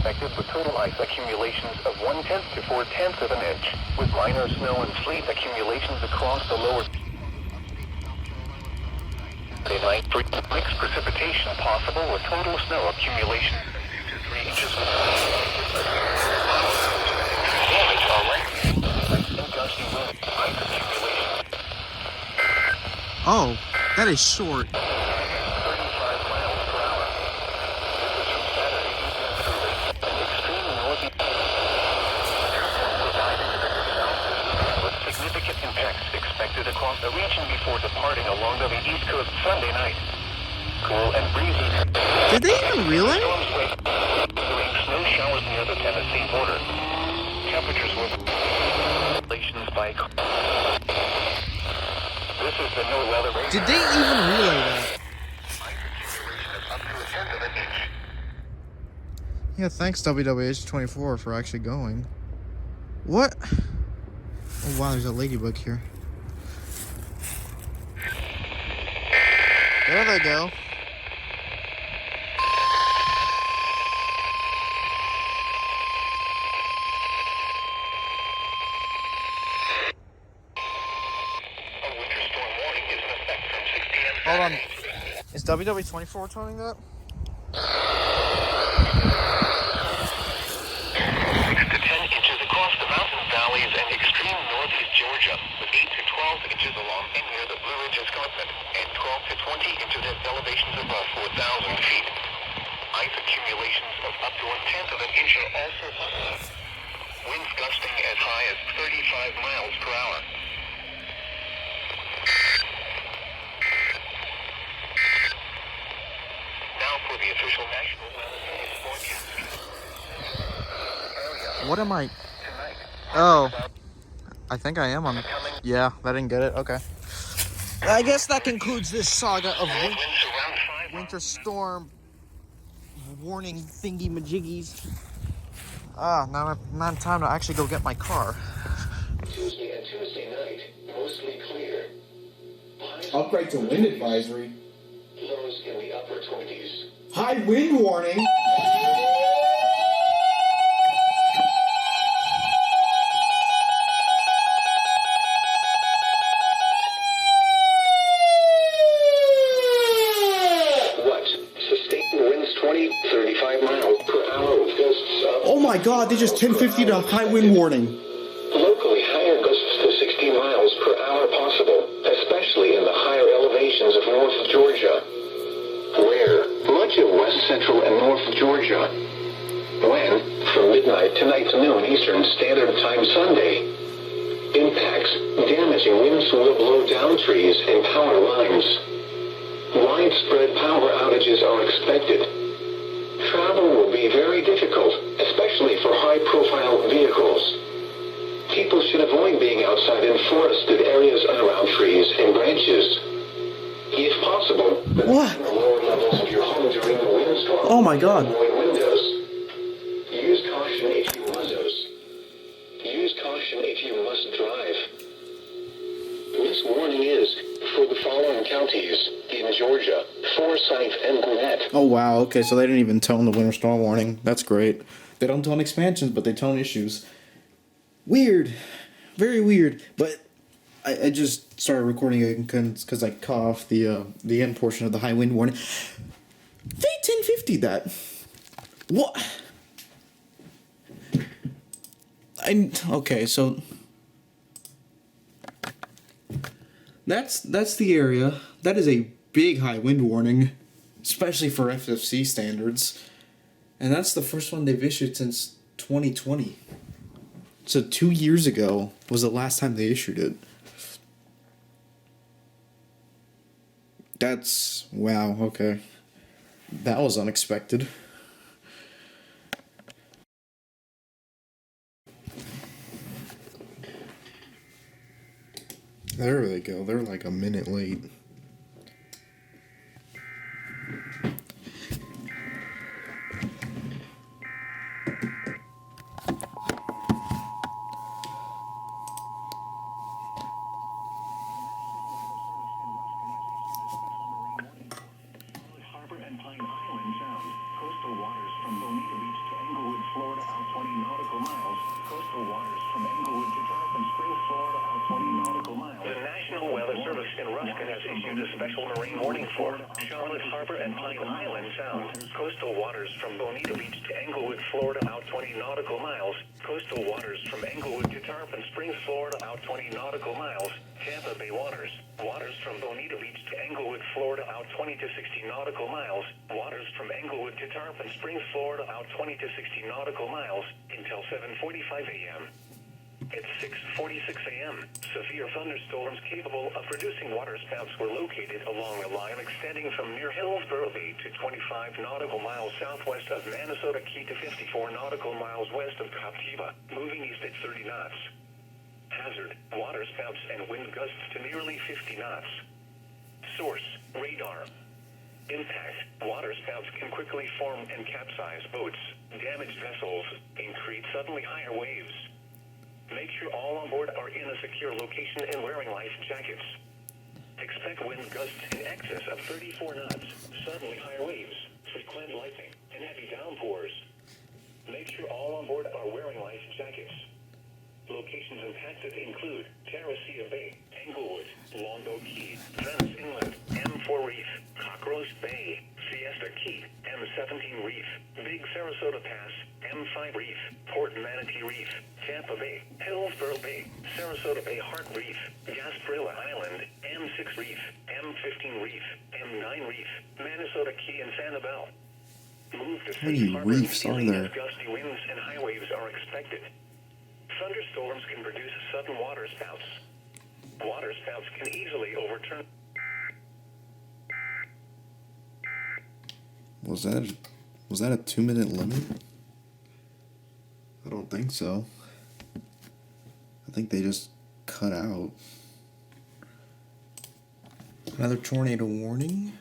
expected with total ice accumulations of 1/10 to 4/10 of an inch, with minor snow and sleet accumulations across the lower night. Mixed precipitation possible with total snow accumulation 2 to 3 inches. Damage already. And gusty wind, ice accumulation. Oh, that is short. 35 miles per hour. This is from Saturday evening through an extreme northeast. With significant impacts expected across the region before departing along the East Coast Sunday night. Cool and breezy. Did they even relay? Storms during snow showers near the Tennessee border. Temperatures will relations by. This is the no weather radar. Did they even relay that? Ice accumulation is up to 1/10 of an inch. Yeah, thanks WWH24 for actually going. What? Oh wow, there's a ladybug here. There they go. A winter storm warning is in effect from 6 p.m. Hold on. Is WW24 telling that? 6 to 10 inches across the mountain valleys and extreme northeast Georgia, with 8 to 12 inches along and near the Blue Ridge Escarpment, and 12 to 20 inches at elevations above 4,000 feet. Ice accumulations of up to 1/10 of an inch are also possible. Winds gusting as high as 35 miles per hour. Now for the official National Weather Service forecast. What am I? Tonight. Oh. I think I am on. Yeah, I didn't get it. Okay. I guess that concludes this saga of Winds around 5 winter storm warning thingy majiggies. Now time to actually go get my car. Tuesday and Tuesday night, mostly clear. Upgrade to wind advisory. Lows in the upper 20s. High wind warning. What? Sustained winds 20, 35 miles per hour with gusts up. Oh my god, they just 1050 to high wind warning. Locally, higher gusts to 60 miles per hour possible, especially in the higher elevations of North Georgia. Where? Much of west central and North Georgia. When? From midnight tonight to noon Eastern Standard Time Sunday. Impacts. Damaging winds will blow down trees and power lines. Widespread power outages are expected. Travel will be very difficult, especially for high-profile vehicles. People should avoid being outside in forested areas and around trees and branches. If possible, What? the lower levels of your home during the windstorm. Oh my god. Avoid windows. Use caution if you Use caution if you must drive. This warning is for the following counties in Georgia: Forsyth and Gwinnett. Oh wow, okay, so they didn't even tone the winter storm warning. That's great. They don't tone expansions, but they tone issues. Weird. Very weird. But I just started recording it because I cut off the end portion of the high wind warning. They 1050 that. What? Okay, so that's the area. That is a big high wind warning, especially for FFC standards. And that's the first one they've issued since 2020. So 2 years ago was the last time they issued it. That's... wow, okay. That was unexpected. There they go. They're like a minute late. Harbor and Pine Island sound. Coastal waters from Bonita Beach to Englewood issued a special marine warning for Charlotte Harbor and Pine Island Sound. Coastal waters from Bonita Beach to Englewood, Florida, out 20 nautical miles. Coastal waters from Englewood to Tarpon Springs, Florida, out 20 nautical miles. Tampa Bay waters. Waters from Bonita Beach to Englewood, Florida, out 20 to 60 nautical miles. Waters from Englewood to Tarpon Springs, Florida, out 20 to 60 nautical miles until 7:45 a.m. At 6:46 a.m., severe thunderstorms capable of producing waterspouts were located along a line extending from near Hillsborough Bay to 25 nautical miles southwest of Minnesota Key to 54 nautical miles west of Captiva, moving east at 30 knots. Hazard, waterspouts and wind gusts to nearly 50 knots. Source, radar. Impact, waterspouts can quickly form and capsize boats, damage vessels, and create suddenly higher waves. Make sure all on board are in a secure location and wearing life jackets. Expect wind gusts in excess of 34 knots, suddenly higher waves, frequent lightning, and heavy downpours. Make sure all on board are wearing life jackets. Locations impacted include Terracea Bay, Englewood, Longboat Key, Venice Inlet, M4 Reef, Cockroach Bay, Siesta Key, M17 Reef, Big Sarasota Pass, M5 Reef, Port Manatee Reef, Tampa Bay, Hillsborough Bay, Sarasota Bay Hart Reef, Gasparilla Island, M6 Reef, M15 Reef, M9 Reef, Minnesota Key and Sanibel. Move to How many safe harbor reefs are immediately there? as gusty winds and high waves are expected. Thunderstorms can produce sudden waterspouts. Waterspouts can easily overturn. Was that a 2-minute limit? I don't think so. I think they just cut out. Another tornado warning.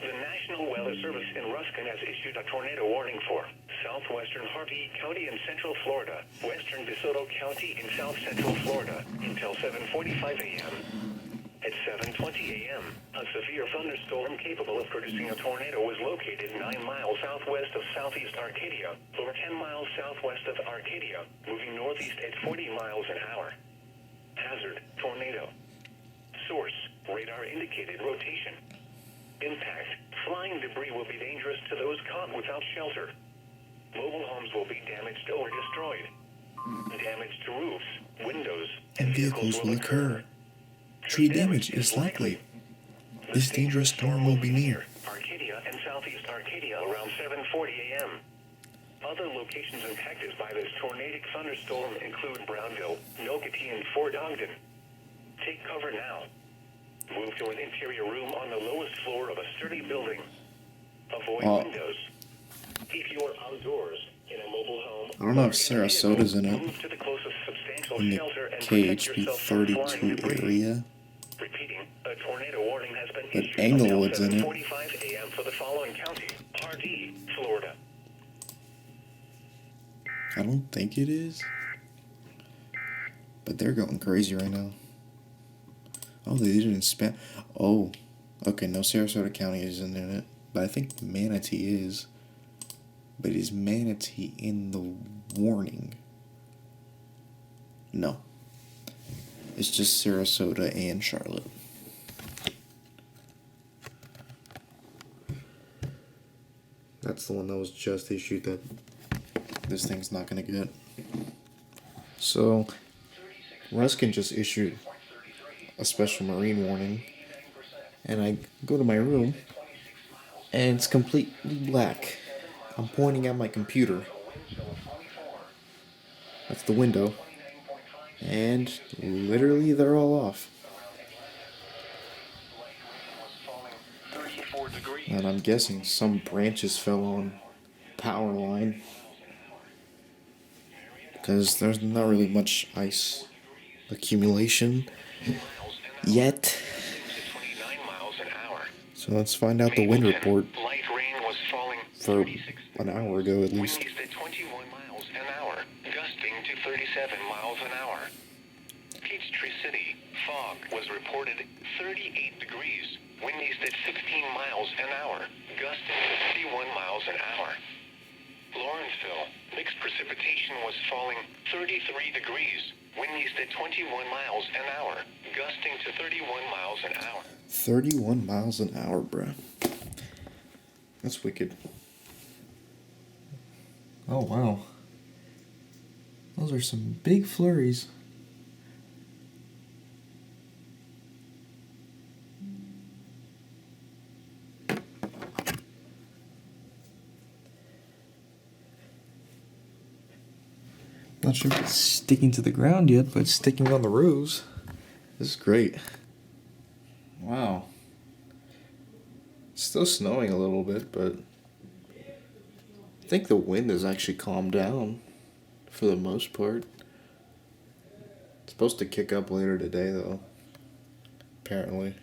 The National Weather Service in Ruskin has issued a tornado warning for southwestern Hardee County in central Florida, western DeSoto County in south central Florida until 7:45 a.m. At 7:20 a.m., a severe thunderstorm capable of producing a tornado was located 9 miles southwest of southeast Arcadia, or 10 miles southwest of Arcadia, moving northeast at 40 miles an hour. Hazard, tornado. Source, radar indicated rotation. Impact, flying debris will be dangerous to those caught without shelter. Mobile homes will be damaged or destroyed. Damage to roofs, windows, And vehicles will occur. Tree damage is likely. This dangerous storm will be near. Arcadia and southeast Arcadia around 7:40 a.m. Other locations impacted by this tornadic thunderstorm include Brownville, Nocatee, and Fort Ogden. Take cover now. Move to an interior room on the lowest floor of a sturdy building. Avoid windows. If you are outdoors in a mobile home, I don't know if or in a Sarasota's in vehicle, it. move to the closest substantial In shelter the and protect KHB yourself from flying 32 debris. area. Repeating, a tornado warning has been But issued Englewood's in until it. 7:45 a.m. for the following county: Hardee, Florida. I don't think it is. But they're going crazy right now. Oh, they didn't spend. Oh, okay. No, Sarasota County isn't in it, but I think Manatee is. But is Manatee in the warning? No. It's just Sarasota and Charlotte. That's the one that was just issued that this thing's not gonna get. So, Ruskin just issued a special marine warning, and I go to my room, and it's completely black. I'm pointing at my computer. That's the window. And literally they're all off. And I'm guessing some branches fell on power line. Because there's not really much ice accumulation yet. So let's find out the wind report. Light rain was falling for an hour ago at least. Winds at 21 miles an hour, gusting to 37 miles an hour. Peachtree City, fog was reported 38 degrees, winds at 16 miles an hour, gusting to 51 miles an hour. Lawrenceville, mixed precipitation was falling 33 degrees, winds at 21 miles an hour, gusting to 31 miles an hour. 31 miles an hour, bruh. That's wicked. Oh, wow. Those are some big flurries. Not sure if it's sticking to the ground yet, but it's sticking on the roofs. This is great. Wow. It's still snowing a little bit, but I think the wind has actually calmed down for the most part. It's supposed to kick up later today, though. Apparently.